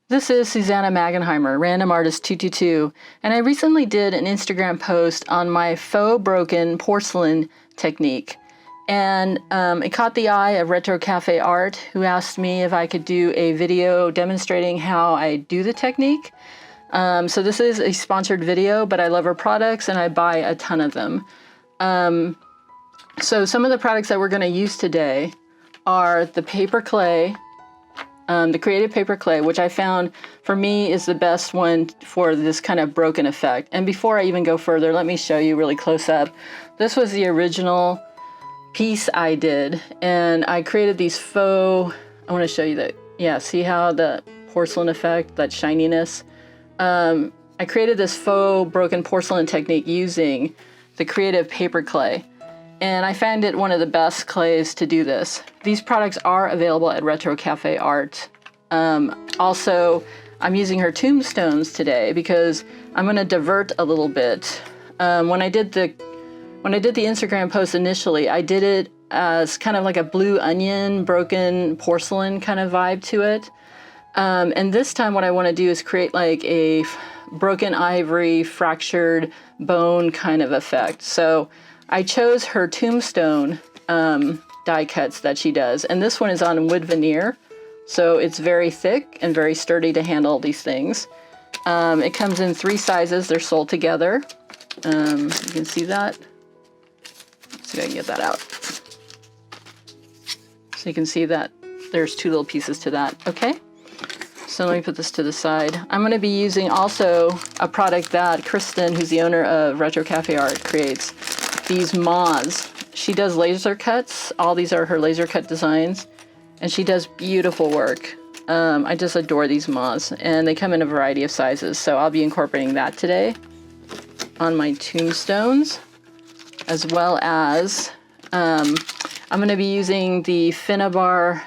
This is Susanna Magenheimer, Random Artist 222, and I recently did an Instagram post on my faux broken porcelain technique. And it caught the eye of Retro Cafe Art, who asked me if I could do a video demonstrating how I do the technique. So this is a sponsored video, but I love her products and I buy a ton of them. So some of the products that we're going to use today are the Paperclay, the Creative Paperclay, which I found for me is the best one for this kind of broken effect. And before I even go further, let me show you really close up. This was the original piece I did, and I created these faux, I want to show you that, yeah, see how the porcelain effect, that shininess. I created this faux broken porcelain technique using the Creative Paperclay. And I found it one of the best clays to do this. These products are available at Retro Cafe Art. Also, I'm using her tombstones today because I'm going to divert a little bit. When I did the Instagram post initially, I did it as kind of like a blue onion, broken porcelain kind of vibe to it. And this time what I want to do is create like a broken ivory, fractured bone kind of effect. So I chose her tombstone die cuts that she does, and this one is on wood veneer, so it's very thick and very sturdy to handle these things. It comes in 3 sizes. They're sold together. You can see that. Let's see if I can get that out. So you can see that there's 2 little pieces to that. Okay, so let me put this to the side. I'm going to be using also a product that Kristen, who's the owner of Retro Cafe Art, creates. These moths. She does laser cuts. All these are her laser cut designs, and she does beautiful work. I just adore these moths, and they come in a variety of sizes, so I'll be incorporating that today on my tombstones, as well as I'm going to be using the Finnabar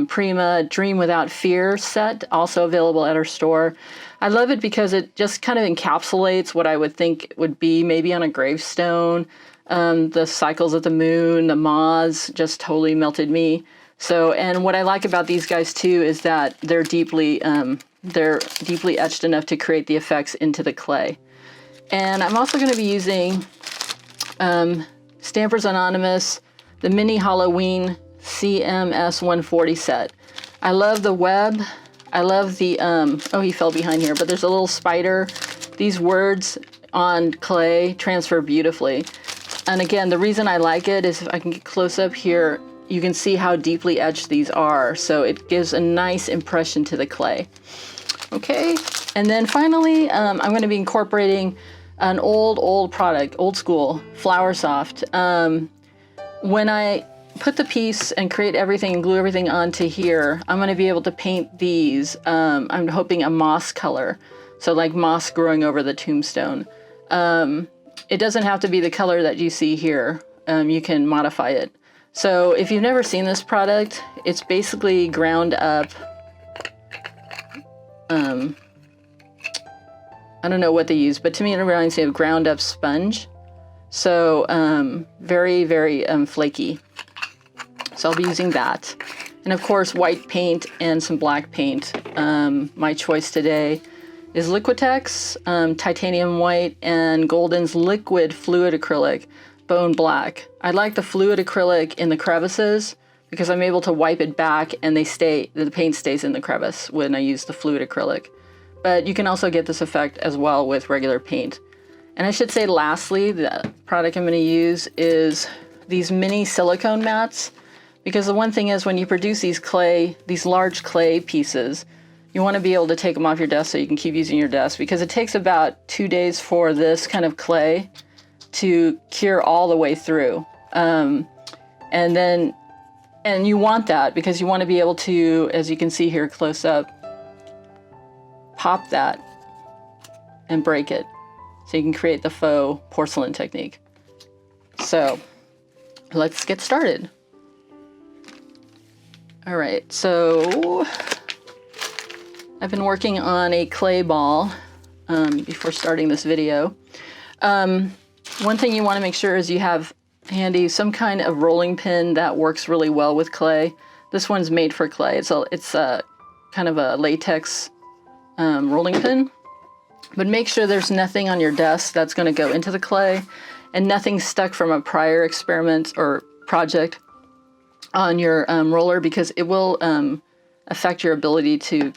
Prima Dream Without Fear set, also available at our store. I love it because it just kind of encapsulates what I would think would be maybe on a gravestone. The cycles of the moon, the moths just totally melted me. So, and what I like about these guys too is that they're deeply etched enough to create the effects into the clay. And I'm also going to be using Stampers Anonymous, the Mini Halloween CMS 140 set. I love the web. I love the, oh, he fell behind here, but there's a little spider. These words on clay transfer beautifully. And again, the reason I like it is if I can get close up here, you can see how deeply etched these are. So it gives a nice impression to the clay. Okay, and then finally, I'm going to be incorporating an old product, old school, Flower Soft. When I put the piece and create everything and glue everything onto here, I'm going to be able to paint these, I'm hoping a moss color. So like moss growing over the tombstone. It doesn't have to be the color that you see here. You can modify it. So if you've never seen this product, it's basically ground up, I don't know what they use, but to me it reminds me of ground up sponge. So very, very flaky. So I'll be using that. And of course, white paint and some black paint. My choice today is Liquitex, titanium white, and Golden's liquid fluid acrylic, bone black. I like the fluid acrylic in the crevices because I'm able to wipe it back and the paint stays in the crevice when I use the fluid acrylic. But you can also get this effect as well with regular paint. And I should say lastly, the product I'm going to use is these mini silicone mats. Because the one thing is when you produce these large clay pieces, you want to be able to take them off your desk so you can keep using your desk, because it takes about 2 days for this kind of clay to cure all the way through. And you want that because you want to be able to, as you can see here close up, pop that and break it so you can create the faux porcelain technique. So let's get started. All right, so I've been working on a clay ball before starting this video. One thing you want to make sure is you have handy some kind of rolling pin that works really well with clay. This one's made for clay. It's a kind of a latex rolling pin. But make sure there's nothing on your desk that's going to go into the clay, and nothing stuck from a prior experiment or project on your roller, because it will affect your ability to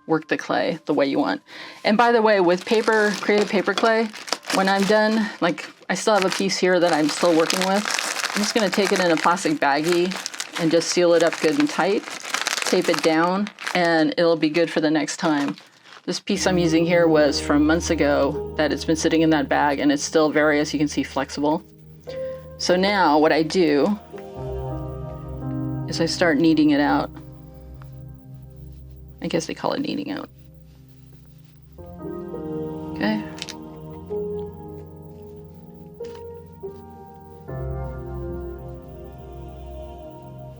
work the clay the way you want. And by the way, with Creative Paperclay, when I'm done, like I still have a piece here that I'm still working with, I'm just going to take it in a plastic baggie and just seal it up good and tight, tape it down, and it'll be good for the next time. This piece I'm using here was from months ago that it's been sitting in that bag, and it's still very, as you can see, flexible. So now what I do is I start kneading it out. I guess they call it kneading out. Okay.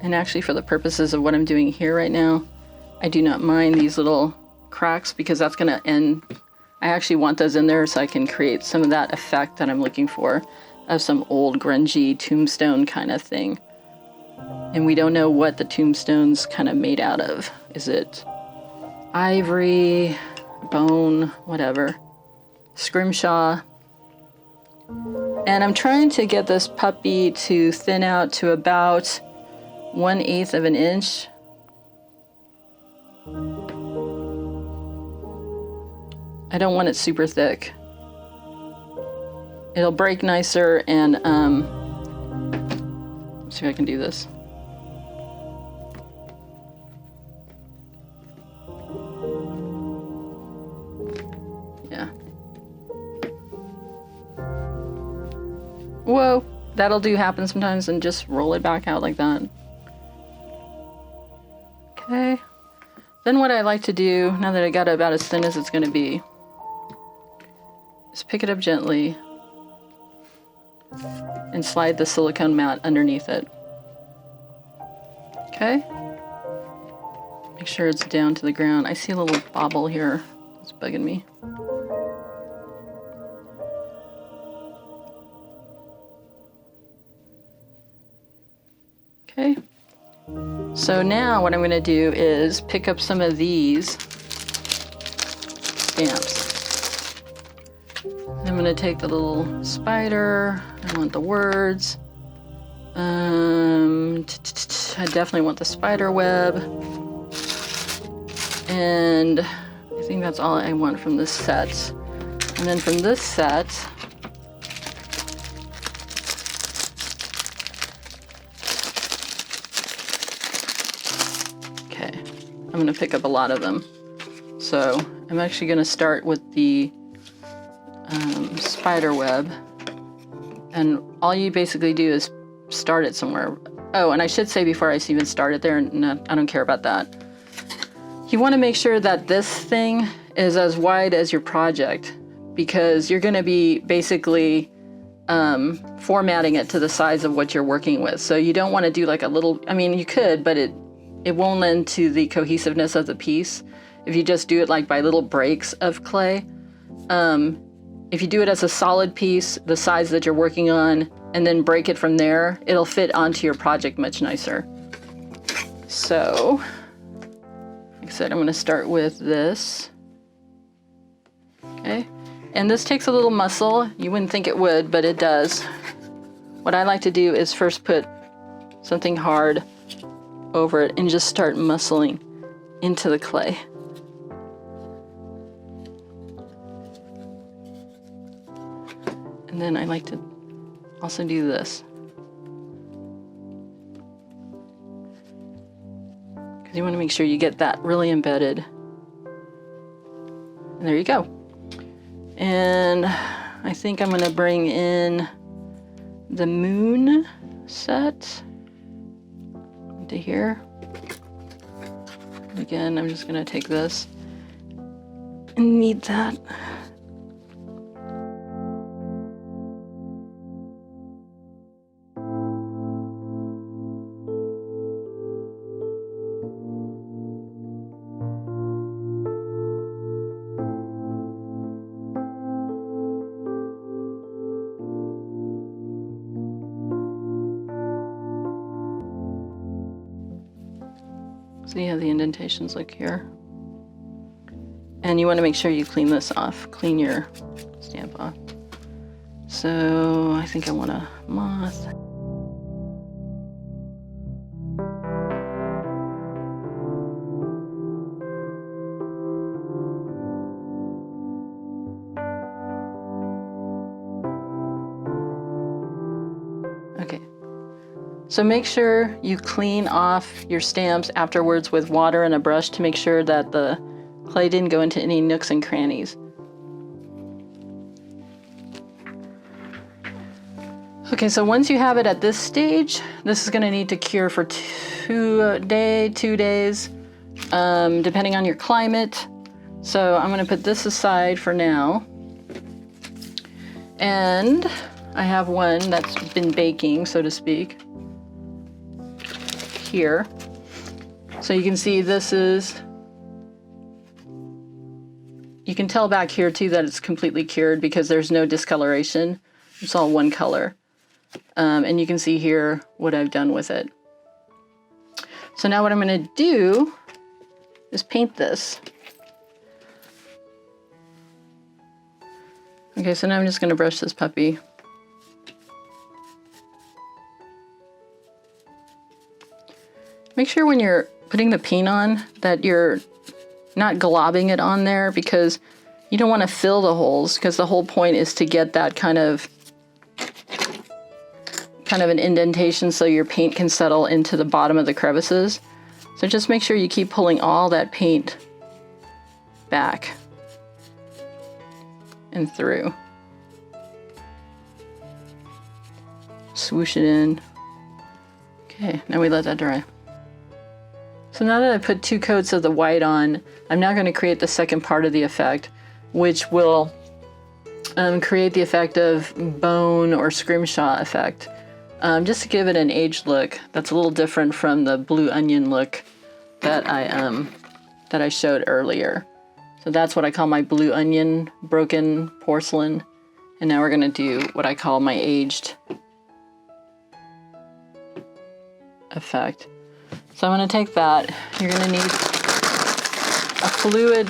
And actually, for the purposes of what I'm doing here right now, I do not mind these little cracks, because that's going to end. I actually want those in there so I can create some of that effect that I'm looking for, of some old grungy tombstone kind of thing. And we don't know what the tombstone's kind of made out of. Is it ivory, bone, whatever, scrimshaw? And I'm trying to get this puppy to thin out to about 1/8 of an inch. I don't want it super thick. It'll break nicer, and let's see if I can do this. Yeah. Whoa, that'll happen sometimes, and just roll it back out like that. Okay. Then what I like to do, now that I got it about as thin as it's going to be, is pick it up gently and slide the silicone mat underneath it. Okay? Make sure it's down to the ground. I see a little bobble here. It's bugging me. Okay. So now what I'm going to do is pick up some of these stamps. I'm going to take the little spider. I want the words. I definitely want the spider web. And I think that's all I want from this set. And then from this set, okay, I'm going to pick up a lot of them. So I'm actually going to start with the spider web, and all you basically do is start it somewhere. Oh, and I should say before I even start it there, I don't care about that. You want to make sure that this thing is as wide as your project, because you're going to be basically formatting it to the size of what you're working with. So you don't want to do like a little, I mean, you could, but it won't lend to the cohesiveness of the piece if you just do it like by little breaks of clay. If you do it as a solid piece, the size that you're working on, and then break it from there, it'll fit onto your project much nicer. So, like I said, I'm going to start with this. Okay, and this takes a little muscle. You wouldn't think it would, but it does. What I like to do is first put something hard over it and just start muscling into the clay. And then I like to also do this, because you want to make sure you get that really embedded. And there you go. And I think I'm going to bring in the moon set into here. Again, I'm just going to take this and knead that. See how the indentations look here? And you want to make sure you clean this off. Clean your stamp off. So I think I want a moth. Okay. So make sure you clean off your stamps afterwards with water and a brush to make sure that the clay didn't go into any nooks and crannies. Okay, so once you have it at this stage, this is going to need to cure for 2 days, depending on your climate. So I'm going to put this aside for now. And I have one that's been baking, so to speak, here. So you can see this is, you can tell back here too that it's completely cured because there's no discoloration. It's all one color. And you can see here what I've done with it. So now what I'm going to do is paint this. Okay, so now I'm just going to brush this puppy. Make sure when you're putting the paint on that you're not globbing it on there, because you don't want to fill the holes, because the whole point is to get that kind of an indentation so your paint can settle into the bottom of the crevices. So just make sure you keep pulling all that paint back and through. Swoosh it in. Okay, now we let that dry. So now that I put 2 coats of the white on, I'm now going to create the second part of the effect, which will create the effect of bone or scrimshaw effect. Just to give it an aged look that's a little different from the blue onion look that I showed earlier. So that's what I call my blue onion broken porcelain. And now we're going to do what I call my aged effect. So I'm going to take that. You're going to need a fluid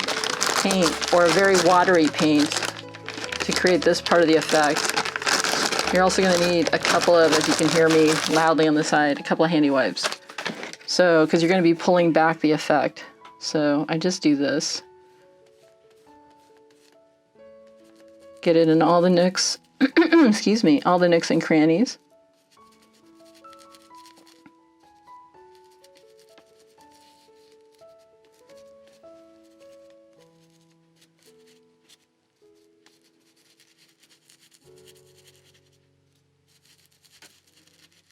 paint or a very watery paint to create this part of the effect. You're also going to need a couple of, as you can hear me loudly on the side, a couple of handy wipes. So, because you're going to be pulling back the effect. So I just do this. Get it in all the nooks, excuse me, all the nooks and crannies.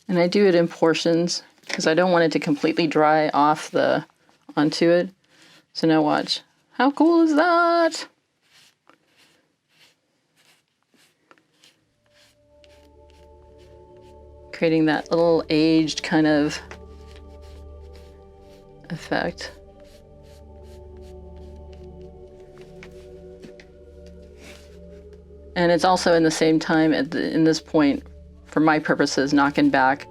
And I do it in portions because I don't want it to completely dry off onto it. So now watch. How cool is that? Creating that little aged kind of effect. And it's also in the same time in this point, for my purposes, knocking back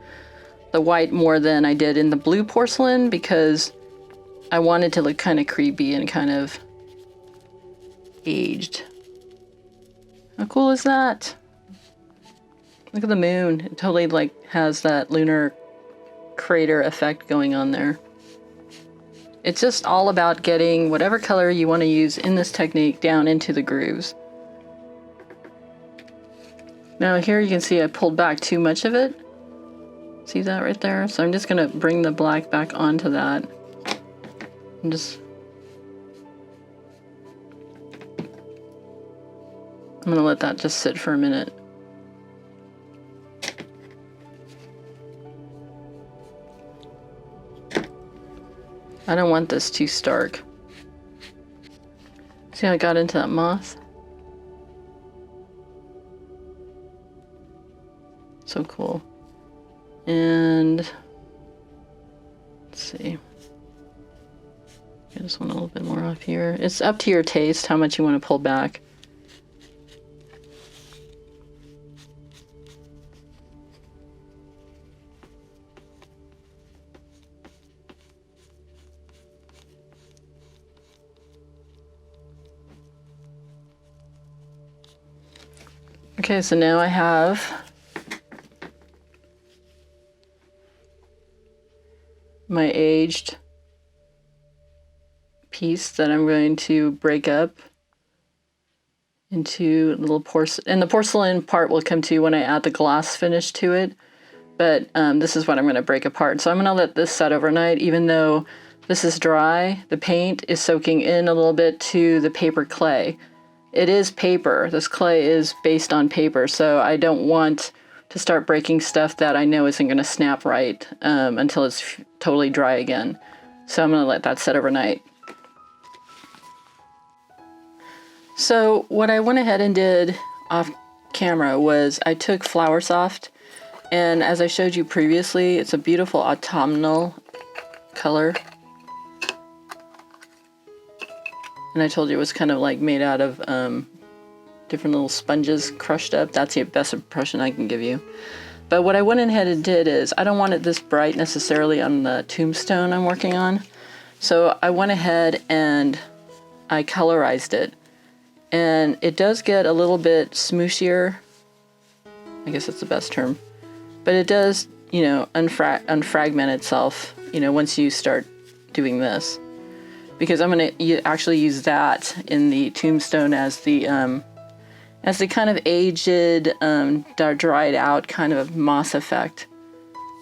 the white more than I did in the blue porcelain, because I wanted to look kind of creepy and kind of aged. How cool is that? Look at the moon. It totally like has that lunar crater effect going on there. It's just all about getting whatever color you want to use in this technique down into the grooves. Now here you can see I pulled back too much of it. See that right there? So I'm just going to bring the black back onto that. I'm going to let that just sit for a minute. I don't want this too stark. See how I got into that moth? So cool. And let's see. I just want a little bit more off here. It's up to your taste how much you want to pull back. Okay, so now I have my aged piece that I'm going to break up into little porcelain, and the porcelain part will come to when I add the glass finish to it, but this is what I'm going to break apart. So I'm going to let this set overnight. Even though this is dry, the paint is soaking in a little bit to the paper clay. It is paper. This clay is based on paper, so I don't want to start breaking stuff that I know isn't going to snap right until it's totally dry again. So I'm going to let that set overnight. So what I went ahead and did off camera was I took Flower Soft, and as I showed you previously, it's a beautiful autumnal color. And I told you it was kind of like made out of different little sponges crushed up. That's the best impression I can give you. But what I went ahead and did is, I don't want it this bright necessarily on the tombstone I'm working on. So I went ahead and I colorized it. And it does get a little bit smooshier. I guess that's the best term. But it does, you know, unfragment itself, you know, once you start doing this. Because I'm going to actually use that in the tombstone as the kind of aged, dried out kind of moss effect.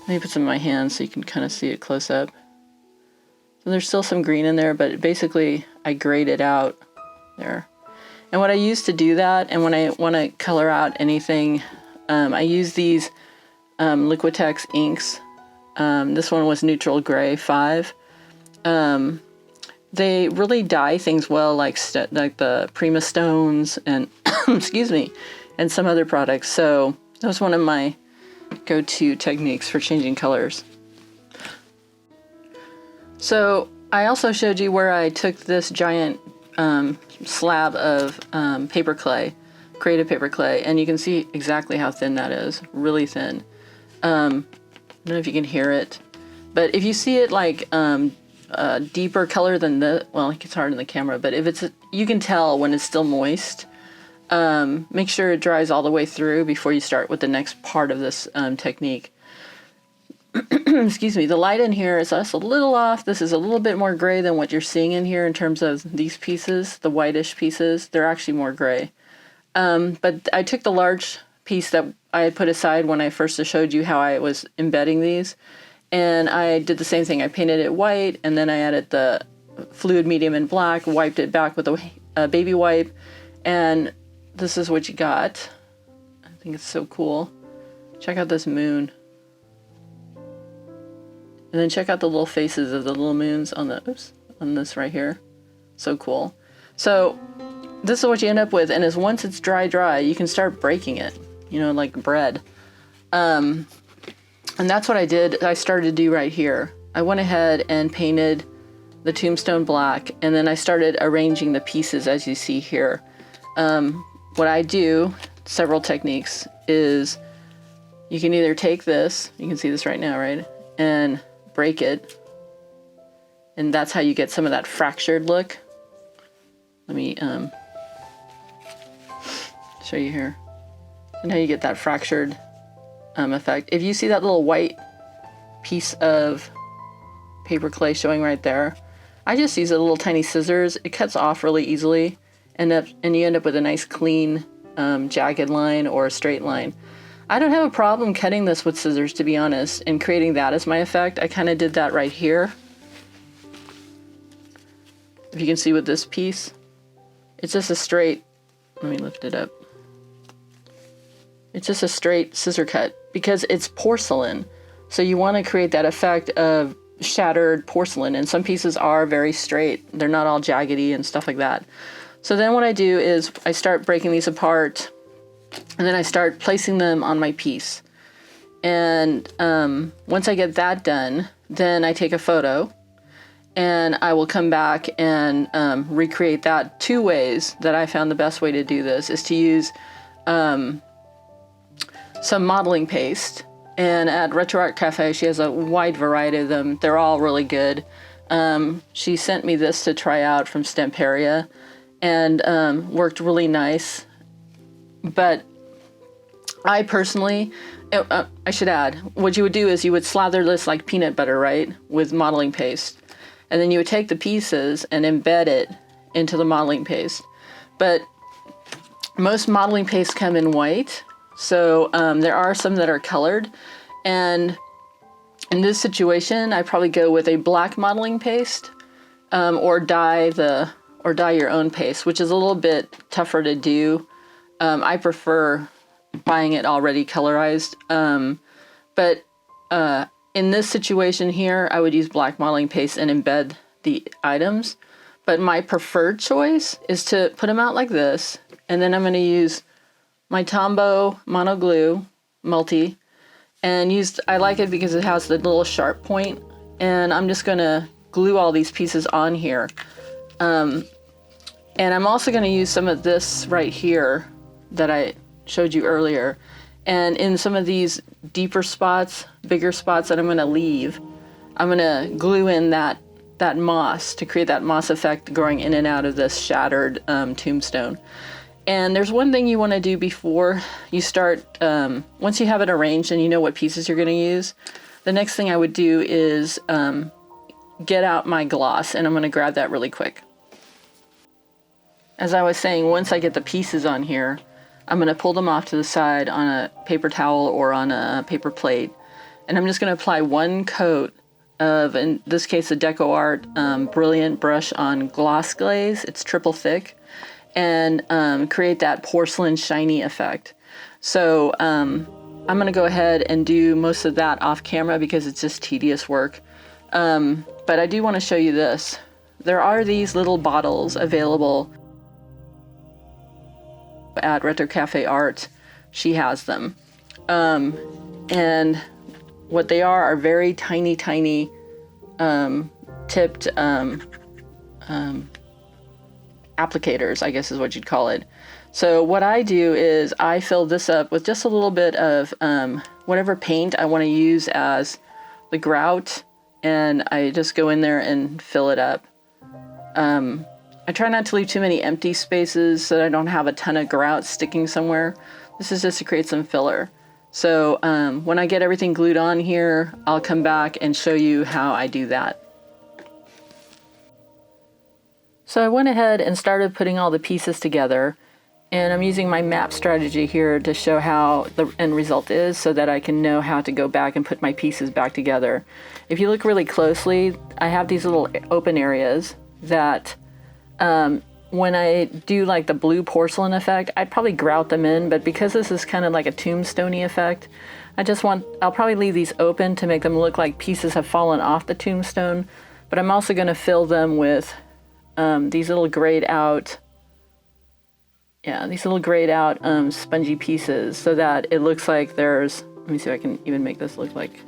Let me put some in my hand so you can kind of see it close up. So there's still some green in there, but basically I grayed it out there. And what I use to do that, and when I want to color out anything, I use these Liquitex inks. This one was Neutral Gray 5. They really dye things well, like the Prima Stones and excuse me, and some other products. So that was one of my go-to techniques for changing colors. So I also showed you where I took this giant slab of paper clay, Creative Paperclay, and you can see exactly how thin that is. Really thin. I don't know if you can hear it, but if you see it like a deeper color than the, well, it gets hard in the camera, but if it's, you can tell when it's still moist. Make sure it dries all the way through before you start with the next part of this technique. Excuse me, the light in here is just a little off. This is a little bit more gray than what you're seeing in here in terms of these pieces, the whitish pieces. They're actually more gray. But I took the large piece that I had put aside when I first showed you how I was embedding these, and I did the same thing. I painted it white, and then I added the fluid medium in black, wiped it back with a baby wipe, and this is what you got. I think it's so cool. Check out this moon. And then check out the little faces of the little moons on the, oops, on this right here. So cool. So this is what you end up with, and is once it's dry, you can start breaking it, you know, like bread. And that's what I did. I started to do right here. I went ahead and painted the tombstone black, and then I started arranging the pieces as you see here. What I do, several techniques, is you can either take this, you can see this right now, right? And break it. And that's how you get some of that fractured look. Let me show you here. And how you get that fractured effect. If you see that little white piece of paper clay showing right there, I just use a little tiny scissors. It cuts off really easily, and you end up with a nice clean jagged line or a straight line. I don't have a problem cutting this with scissors, to be honest, and creating that as my effect. I kind of did that right here. If you can see with this piece, it's just a straight, let me lift it up. It's just a straight scissor cut because it's porcelain. So you want to create that effect of shattered porcelain, and some pieces are very straight. They're not all jaggedy and stuff like that. So then what I do is I start breaking these apart, and then I start placing them on my piece. And once I get that done, then I take a photo, and I will come back and recreate that two ways that I found the best way to do this is to use some modeling paste. And at Retro Art Cafe, she has a wide variety of them. They're all really good. She sent me this to try out from Stemperia, and worked really nice. But I personally, I should add, what you would do is you would slather this like peanut butter, right, with modeling paste. And then you would take the pieces and embed it into the modeling paste. But most modeling pastes come in white, so there are some that are colored. And in this situation, I probably go with a black modeling paste, or dye your own paste, which is a little bit tougher to do. I prefer buying it already colorized. But in this situation here, I would use black modeling paste and embed the items. But my preferred choice is to put them out like this. And then I'm going to use my Tombow Mono Glue Multi. And I like it because it has the little sharp point. And I'm just going to glue all these pieces on here. And I'm also going to use some of this right here that I showed you earlier. And in some of these deeper spots, bigger spots that I'm going to leave, I'm going to glue in that moss to create that moss effect growing in and out of this shattered tombstone. And there's one thing you want to do before you start, once you have it arranged and you know what pieces you're going to use, the next thing I would do is get out my gloss, and I'm going to grab that really quick. As I was saying, once I get the pieces on here, I'm going to pull them off to the side on a paper towel or on a paper plate. And I'm just going to apply one coat of, in this case, a Deco Art Brilliant Brush on Gloss Glaze. It's triple thick. And create that porcelain shiny effect. So I'm going to go ahead and do most of that off camera because it's just tedious work. But I do want to show you this. There are these little bottles available at Retro Cafe Art. She has them. And what they are very tiny, tipped applicators, I guess is what you'd call it. So what I do is I fill this up with just a little bit of whatever paint I want to use as the grout, and I just go in there and fill it up. I try not to leave too many empty spaces so that I don't have a ton of grout sticking somewhere. This is just to create some filler. So when I get everything glued on here, I'll come back and show you how I do that. So I went ahead and started putting all the pieces together, and I'm using my map strategy here to show how the end result is so that I can know how to go back and put my pieces back together. If you look really closely, I have these little open areas that when I do like the blue porcelain effect, I'd probably grout them in, but because this is kind of like a tombstone-y effect, I'll probably leave these open to make them look like pieces have fallen off the tombstone, but I'm also going to fill them with these little grayed out spongy pieces so that it looks like there's, let me see if I can even make this look like,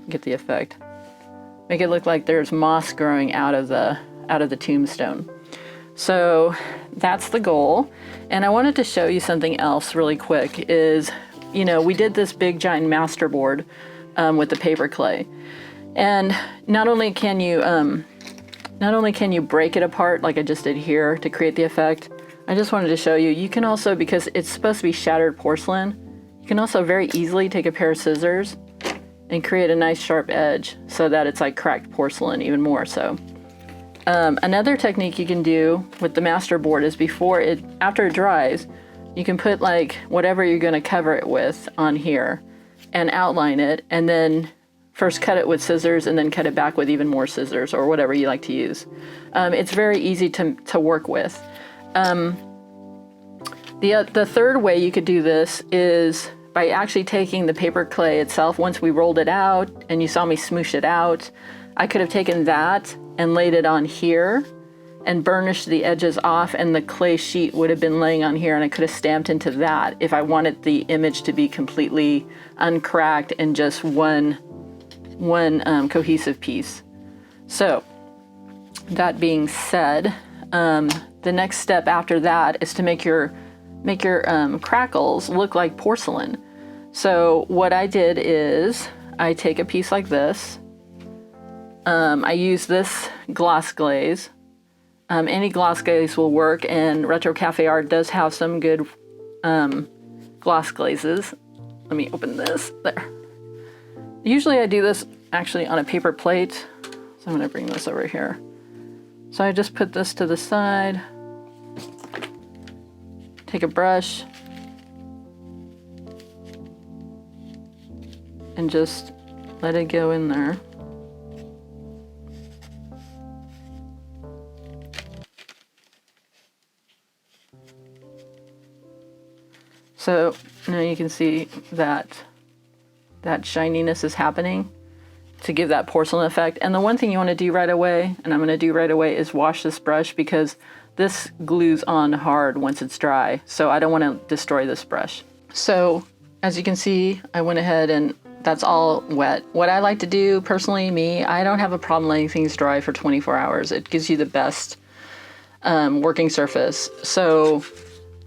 get the effect. Make it look like there's moss growing out of the tombstone. So that's the goal. And I wanted to show you something else really quick is, we did this big giant masterboard with the paper clay. And not only can you break it apart like I just did here to create the effect, I just wanted to show you, you can also, because it's supposed to be shattered porcelain, you can also very easily take a pair of scissors and create a nice sharp edge so that it's like cracked porcelain even more so. Another technique you can do with the masterboard is after it dries, you can put like whatever you're going to cover it with on here and outline it, and then first cut it with scissors and then cut it back with even more scissors or whatever you like to use. It's very easy to work with. The third way you could do this is by actually taking the paper clay itself. Once we rolled it out and you saw me smoosh it out, I could have taken that and laid it on here and burnished the edges off, and the clay sheet would have been laying on here, and I could have stamped into that if I wanted the image to be completely uncracked and just one cohesive piece. So that being said, the next step after that is to make your crackles look like porcelain. So what I did is I take a piece like this. I use this gloss glaze. Any gloss glaze will work, and Retro Cafe Art does have some good gloss glazes. let me open this. There. Usually I do this actually on a paper plate. So I'm gonna bring this over here. So I just put this to the side, take a brush, and just let it go in there. So now you can see that shininess is happening to give that porcelain effect. And the one thing you want to do right away, and I'm going to do right away, is wash this brush, because this glues on hard once it's dry. So I don't want to destroy this brush. So as you can see, I went ahead and that's all wet. What I like to do personally, I don't have a problem letting things dry for 24 hours. It gives you the best working surface. So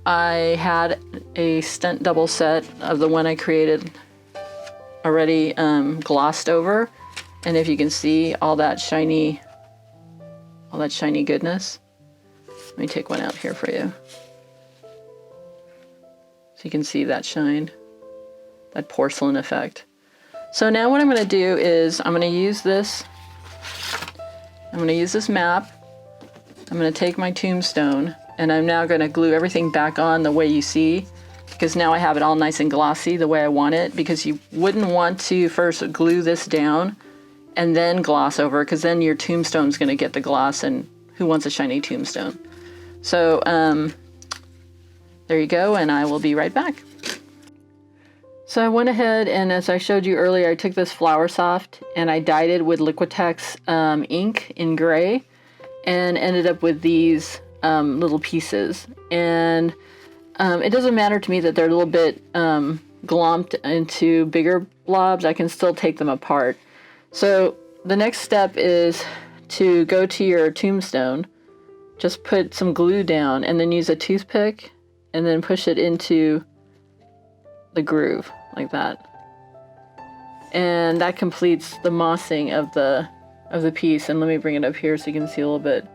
I had a stent double set of the one I created already glossed over. And if you can see all that shiny goodness. Let me take one out here for you. So you can see that shine, that porcelain effect. So now what I'm going to do is I'm going to use this map. I'm going to take my tombstone, and I'm now going to glue everything back on the way you see, because now I have it all nice and glossy the way I want it, because you wouldn't want to first glue this down and then gloss over, because then your tombstone's going to get the gloss, and who wants a shiny tombstone? So there you go, and I will be right back. So I went ahead, and as I showed you earlier, I took this Flower Soft and I dyed it with Liquitex ink in gray, and ended up with these little pieces. And it doesn't matter to me that they're a little bit glomped into bigger blobs. I can still take them apart. So the next step is to go to your tombstone, just put some glue down, and then use a toothpick and then push it into the groove like that. And that completes the mossing of the piece. And let me bring it up here so you can see a little bit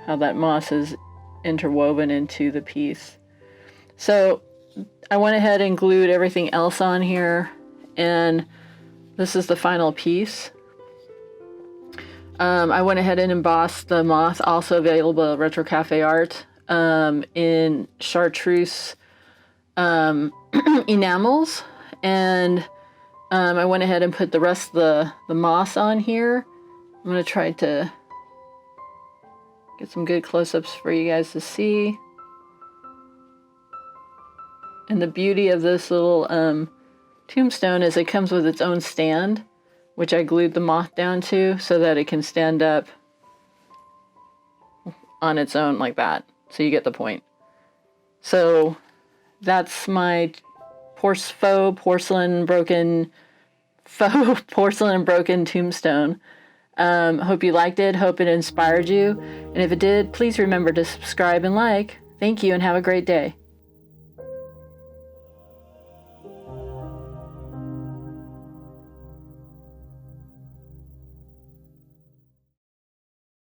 how that moss is interwoven into the piece. So I went ahead and glued everything else on here, and this is the final piece. I went ahead and embossed the moth, also available at Retro Cafe Art, in chartreuse enamels, and I went ahead and put the rest of the moss on here. I'm going to try to get some good close-ups for you guys to see. And the beauty of this little tombstone is it comes with its own stand, which I glued the moth down to so that it can stand up on its own like that. So you get the point. So that's my faux porcelain broken tombstone. Hope you liked it. Hope it inspired you. And if it did, please remember to subscribe and like. Thank you, and have a great day.